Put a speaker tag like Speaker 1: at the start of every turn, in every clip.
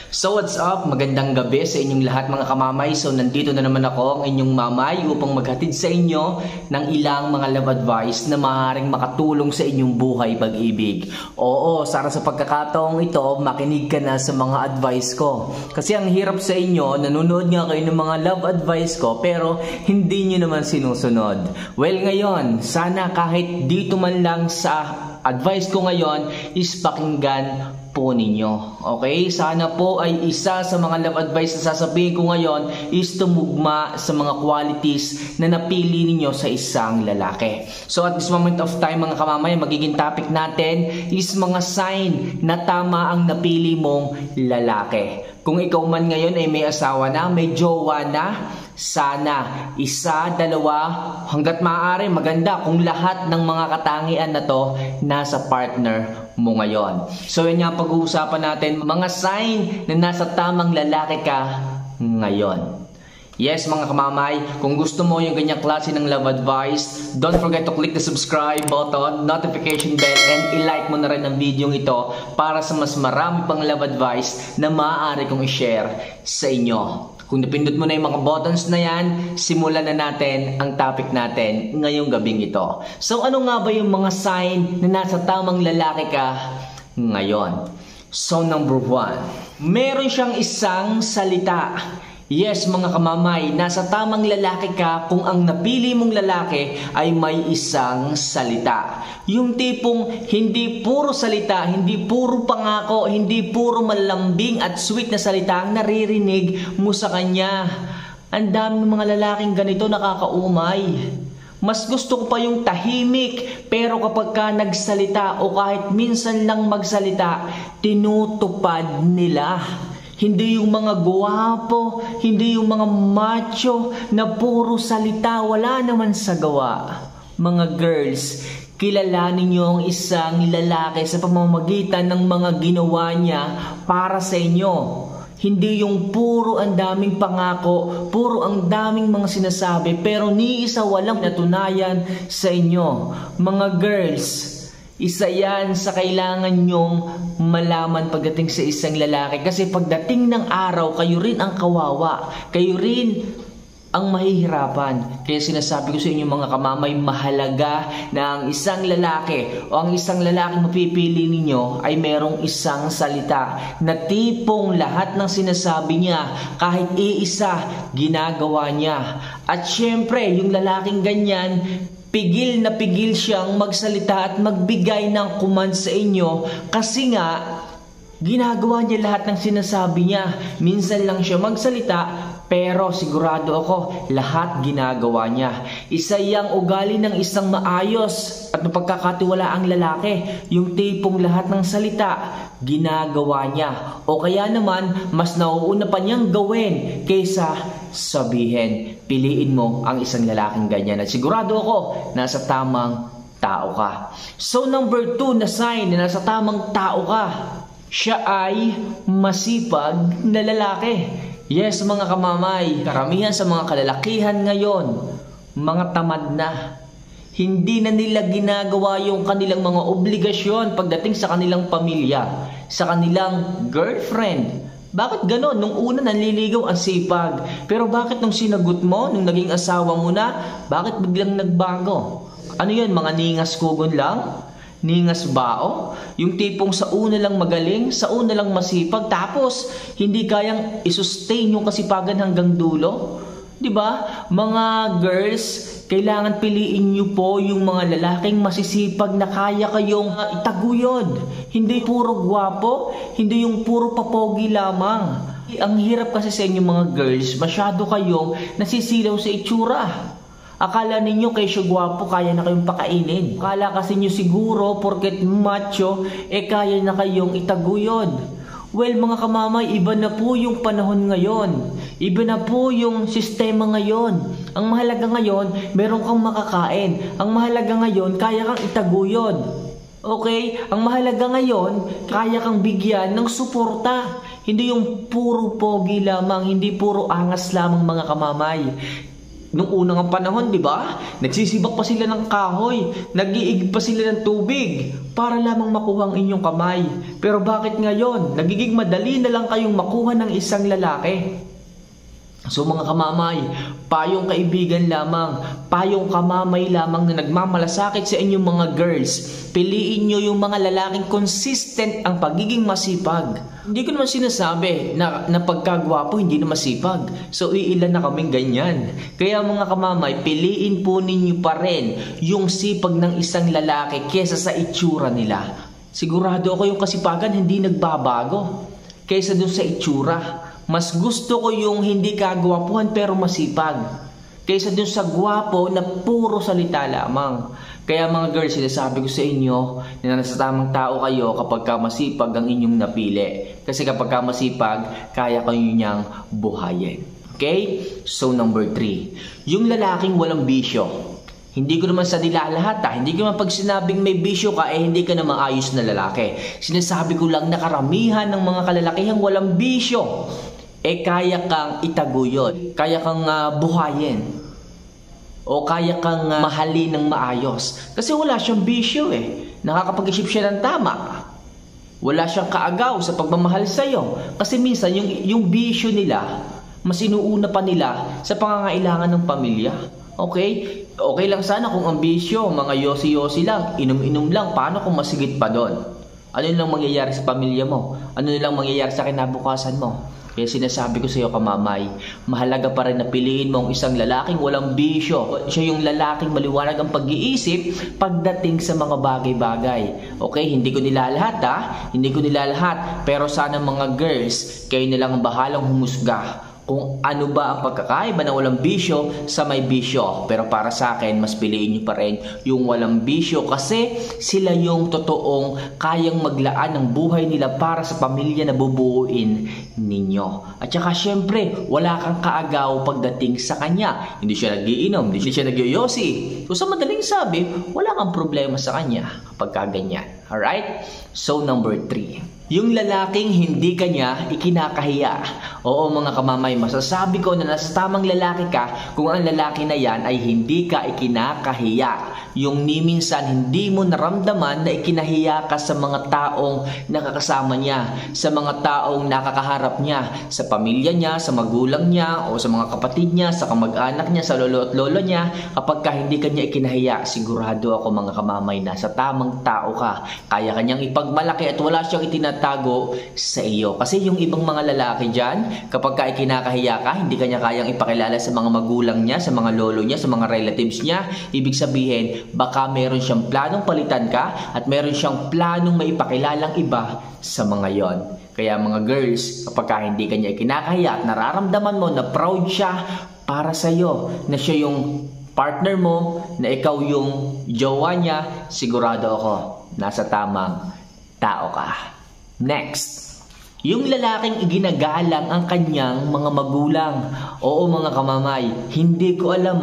Speaker 1: So what's up? Magandang gabi sa inyong lahat mga kamamay. So nandito na naman ako, ang inyong mamay, upang maghatid sa inyo ng ilang mga love advice na maaaring makatulong sa inyong buhay pag-ibig. Oo, sana sa pagkakataong ito, makinig ka na sa mga advice ko. Kasi ang hirap sa inyo, nanonood nga kayo ng mga love advice ko pero hindi nyo naman sinusunod. Well ngayon, sana kahit dito man lang sa advice ko ngayon is pakinggan po ninyo. Okay? Sana po ay isa sa mga love advice na sasabihin ko ngayon is tumugma sa mga qualities na napili ninyo sa isang lalaki. So at this moment of time mga kamamay, magiging topic natin is mga sign na tama ang napili mong lalaki. Kung ikaw man ngayon ay may asawa na, may jowa na, sana isa, dalawa, hanggat maaari maganda kung lahat ng mga katangian na to nasa partner mo ngayon. So yun nga pag-uusapan natin, mga sign na nasa tamang lalaki ka ngayon. Yes mga kamamay, kung gusto mo yung ganyang klase ng love advice, don't forget to click the subscribe button, notification bell, and i-like mo na rin ang video ito para sa mas marami pang love advice na maaari kong i-share sa inyo. Kung napindot mo na yung mga buttons na yan, simulan na natin ang topic natin ngayong gabing ito. So ano nga ba yung mga sign na nasa tamang lalaki ka ngayon? So number 1, meron siyang isang salita. Yes mga kamamay, nasa tamang lalaki ka kung ang napili mong lalaki ay may isang salita. Yung tipong hindi puro salita, hindi puro pangako, hindi puro malambing at sweet na salita ang naririnig mo sa kanya. Ang dami ng mga lalaking ganito nakakaumay. Mas gusto ko pa yung tahimik pero kapag ka nagsalita o kahit minsan lang magsalita, tinutupad nila. Hindi yung mga guwapo, hindi yung mga macho na puro salita, wala naman sa gawa. Mga girls, kilalanin niyo ang isang lalaki sa pamamagitan ng mga ginawa niya para sa inyo. Hindi yung puro ang daming pangako, puro ang daming mga sinasabi, pero ni isa walang natunayan sa inyo. Mga girls, isa yan sa kailangan nyong malaman pagdating sa isang lalaki. Kasi pagdating ng araw, kayo rin ang kawawa. Kayo rin ang mahihirapan. Kaya sinasabi ko sa inyo mga kamamay, mahalaga na ang isang lalaki o ang isang lalaki mapipili ninyo ay merong isang salita na tipong lahat ng sinasabi niya, kahit iisa, ginagawa niya. At syempre, yung lalaking ganyan, pigil na pigil siyang magsalita at magbigay ng command sa inyo kasi nga ginagawa niya lahat ng sinasabi niya. Minsan lang siya magsalita pero sigurado ako lahat ginagawa niya. Isa yang ugali ng isang maayos at mapagkakatiwalaang lalaki, yung tipong lahat ng salita ginagawa niya o kaya naman mas nauuna pa niyang gawin kaysa sabihin. Piliin mo ang isang lalaking ganyan at sigurado ako nasa tamang tao ka. So number 2 na sign na nasa tamang tao ka, siya ay masipag na lalaki. Yes mga kamamay, karamihan sa mga kalalakihan ngayon, mga tamad na. Hindi na nila ginagawa yung kanilang mga obligasyon pagdating sa kanilang pamilya, sa kanilang girlfriend. Bakit ganon? Nung una nanliligaw ang sipag. Pero bakit nung sinagot mo, nung naging asawa mo na, bakit biglang nagbago? Ano yun? Mga ningas kugon lang? Ningas bao? Yung tipong sa una lang magaling, sa una lang masipag, tapos hindi kayang isustain yung kasipagan hanggang dulo? Diba? Mga girls, kailangan piliin nyo po yung mga lalaking masisipag na kaya kayong itaguyod. Hindi puro gwapo, hindi yung puro papogi lamang. Ang hirap kasi sa inyo mga girls, masyado kayong nasisilaw sa itsura. Akala ninyo kayo siya gwapo, kaya na kayong pakainin. Akala kasi nyo siguro, porket macho, kaya na kayong itaguyod. Well mga kamamay, iba na po yung panahon ngayon. Iba na po yung sistema ngayon. Ang mahalaga ngayon, meron kang makakain. Ang mahalaga ngayon, kaya kang itaguyod. Okay? Ang mahalaga ngayon, kaya kang bigyan ng suporta. Hindi yung puro pogi lamang, hindi puro angas lamang mga kamamay. nung unang panahon, di ba? Nagsisibak pa sila ng kahoy, nag-iigib pa sila ng tubig para lamang makuha ang inyong kamay. Pero bakit ngayon? Nagiging madali na lang kayong makuha ng isang lalaki. So mga kamamay, payong kaibigan lamang, payong kamamay lamang na nagmamalasakit sa inyong mga girls. Piliin nyo yung mga lalaking consistent ang pagiging masipag. Hindi ko naman sinasabi na pagkagwapo hindi na masipag. So iilan na kaming ganyan. Kaya mga kamamay, piliin po ninyo pa rin yung sipag ng isang lalaki kesa sa itsura nila. Sigurado ako yung kasipagan hindi nagbabago kaysa dun sa itsura. Mas gusto ko yung hindi kagwapuhan pero masipag kaysa dun sa gwapo na puro salita lamang. Kaya mga girls, sinasabi ko sa inyo na nasa tamang tao kayo kapag ka masipag ang inyong napili. Kasi kapag ka masipag, kaya kayo niyang buhayin. Okay? So number 3, yung lalaking walang bisyo. Hindi ko naman sa nilalahat hindi ko naman pag sinabing may bisyo ka hindi ka na maayos na lalaki. Sinasabi ko lang na karamihan ng mga kalalakihang walang bisyo kaya kang itaguyod, kaya kang buhayin, o kaya kang mahalin ng maayos. Kasi wala siyang bisyo nakakapag-isip siya ng tama. Wala siyang kaagaw sa pagmamahal sa'yo. Kasi minsan yung bisyo nila, mas inuuna pa nila sa pangangailangan ng pamilya. Okay? Okay lang sana kung ang bisyo, mga yosi-yosi lang, inom-inom lang. Paano kung masigit pa doon? Ano lang mangyayari sa pamilya mo? Ano lang mangyayari sa kinabukasan mo? Kaya sinasabi ko sa iyo kamamay, mahalaga pa rin na piliin mo ang isang lalaking walang bisyo. Siya yung lalaking maliwanag ang pag-iisip pagdating sa mga bagay-bagay. Okay, hindi ko nilalahat hindi ko nilalahat. Pero sana mga girls, kayo nilang bahalang humusga kung ano ba ang pagkakaiba ng walang bisyo sa may bisyo. Pero para sa akin, mas piliin nyo pa rin yung walang bisyo kasi sila yung totoong kayang maglaan ng buhay nila para sa pamilya na bubuuin ninyo. At saka syempre, wala kang kaagaw pagdating sa kanya. Hindi siya nagiinom, hindi siya nagyoyosi. So sa madaling sabi, wala kang problema sa kanya kapag kaganyan. Alright? So number 3. Yung lalaking hindi kanya ikinakahiya. Oo mga kamamay, masasabi ko na nasa tamang lalaki ka kung ang lalaki na yan ay hindi ka ikinakahiya. Yung ni minsan hindi mo naramdaman na ikinahiya ka sa mga taong nakakasama niya, sa mga taong nakakaharap niya, sa pamilya niya, sa magulang niya, o sa mga kapatid niya, sa kamag-anak niya, sa lolo at lolo niya. Kapag ka hindi kanya ikinahiya, sigurado ako mga kamamay na sa tamang tao ka. Kaya kanyang ipagmalaki at wala siyang itinatago sa iyo. Kasi yung ibang mga lalaki dyan, kapag ka ikinakahiya ka, hindi kanya kayang ipakilala sa mga magulang niya, sa mga lolo niya, sa mga relatives niya. Ibig sabihin, baka meron siyang planong palitan ka at meron siyang planong maipakilalang iba sa mga yon. Kaya mga girls, kapag hindi kanya ikinakahiya at nararamdaman mo na proud siya para sa iyo, na siya yung partner mo, na ikaw yung jowa niya, sigurado ako, nasa tamang tao ka. Next. Yung lalaking iginagalang ang kanyang mga magulang. Oo mga kamamay, hindi ko alam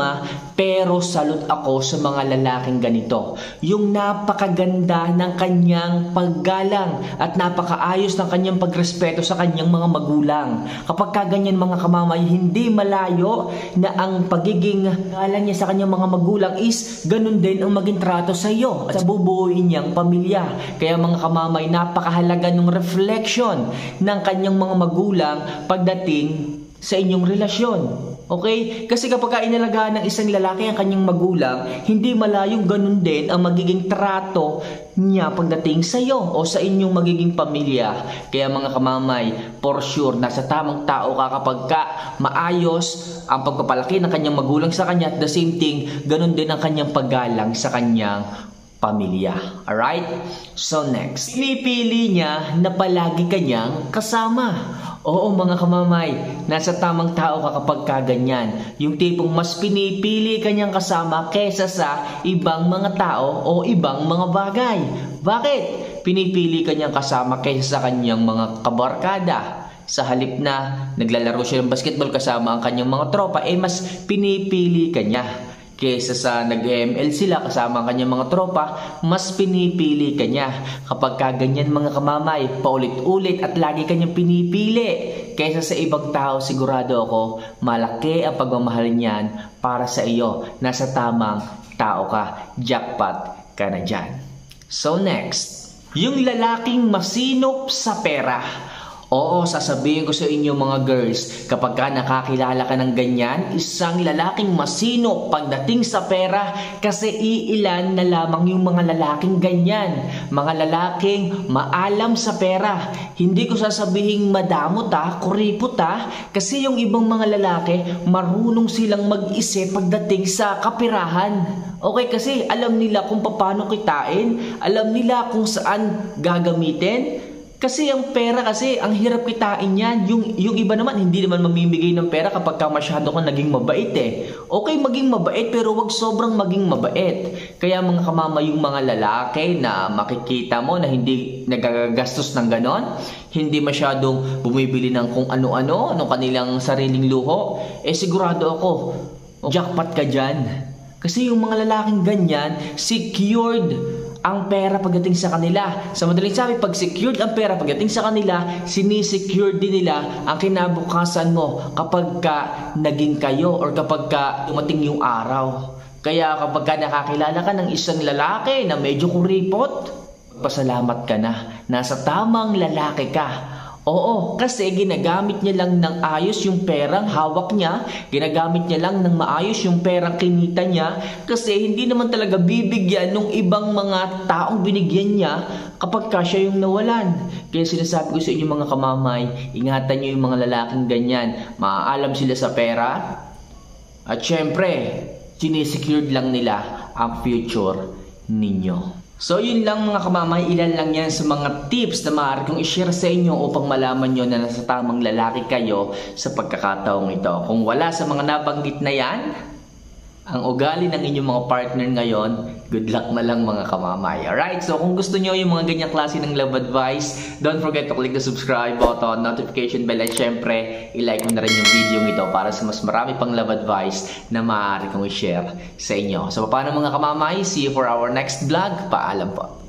Speaker 1: pero salute ako sa mga lalaking ganito. Yung napakaganda ng kanyang paggalang at napakaayos ng kanyang pagrespeto sa kanyang mga magulang. Kapag kaganyan mga kamamay, hindi malayo na ang pagiging galang niya sa kanyang mga magulang is ganun din ang maging trato sa iyo at sa bubuuin niyang pamilya. Kaya mga kamamay, napakahalaga ng reflection ng kanyang mga magulang pagdating sa inyong relasyon. Okay? Kasi kapag inalagaan ng isang lalaki ang kanyang magulang, hindi malayong ganun din ang magiging trato niya pagdating sa iyo o sa inyong magiging pamilya. Kaya mga kamamay, for sure, nasa tamang tao ka kapag maayos ang pagpapalaki ng kanyang magulang sa kanya at the same thing, ganun din ang kanyang paggalang sa kanyang pamilya. Alright? So next, pinipili niya na palagi kanyang kasama. Oo mga kamamay, nasa tamang tao ka kapag kaganyan. Yung tipong mas pinipili kanyang kasama kesa sa ibang mga tao o ibang mga bagay. Bakit? Pinipili kanyang kasama kesa sa kanyang mga kabarkada. Sa halip na naglalaro siya ng basketball kasama ang kanyang mga tropa, mas pinipili kanya Kesa sa nag-ML sila kasama ang kanyang mga tropa, mas pinipili kanya. Kapag kaganyan mga kamamay, paulit-ulit at lagi kanyang pinipili. Kesa sa ibang tao, sigurado ako, malaki ang pagmamahal niyan para sa iyo. Nasa tamang tao ka. Jackpot ka na dyan. So next, yung lalaking masinop sa pera. Oo, sasabihin ko sa inyo mga girls, kapag ka nakakilala ka ng ganyan, isang lalaking masinop pagdating sa pera, kasi iilan na lamang yung mga lalaking ganyan. Mga lalaking maalam sa pera. Hindi ko sasabihin madamot kuripot kasi yung ibang mga lalaki, marunong silang mag-isip pagdating sa kapirahan. Okay, kasi alam nila kung paano kitain, alam nila kung saan gagamitin. Kasi ang pera kasi, ang hirap kitain yan. Yung iba naman, hindi naman mamimigay ng pera kapag ka masyado kang naging mabait Okay, maging mabait, pero wag sobrang maging mabait. Kaya mga kamama, yung mga lalaki na makikita mo na hindi nagagastos ng ganon, hindi masyadong bumibili ng kung ano-ano, ng kanilang sariling luho, sigurado ako, jackpot ka dyan. Kasi yung mga lalaking ganyan, secured ang pera pagdating sa kanila. Sa madaling sabi, pag secured ang pera pagdating sa kanila, sinisecure din nila ang kinabukasan mo kapag ka naging kayo or kapag ka dumating yung araw. Kaya kapag ka nakakilala ka ng isang lalaki na medyo kuripot, pasalamat ka na. Nasa tamang lalaki ka. Oo, kasi ginagamit niya lang ng ayos yung perang hawak niya, ginagamit niya lang ng maayos yung perang kinita niya, kasi hindi naman talaga bibigyan ng ibang mga taong binigyan niya kapag ka siya yung nawalan. Kaya sinasabi ko sa inyo mga kamamay, ingatan niyo yung mga lalaking ganyan, maaalam sila sa pera, at syempre, sinisecured lang nila ang future ninyo. So yun lang mga kamamay, ilan lang yan sa mga tips na maaari kong i-share sa inyo upang malaman nyo na nasa tamang lalaki kayo sa pagkakataong ito. Kung wala sa mga nabanggit na yan, ang ugali ng inyong mga partner ngayon, good luck na lang mga kamamay. Alright, so kung gusto nyo yung mga ganyang klase ng love advice, don't forget to click the subscribe button, notification bell, at syempre, i-like mo na rin yung video ito para sa mas marami pang love advice na maaari kong i-share sa inyo. So paano mga kamamay, see you for our next vlog. Paalam po.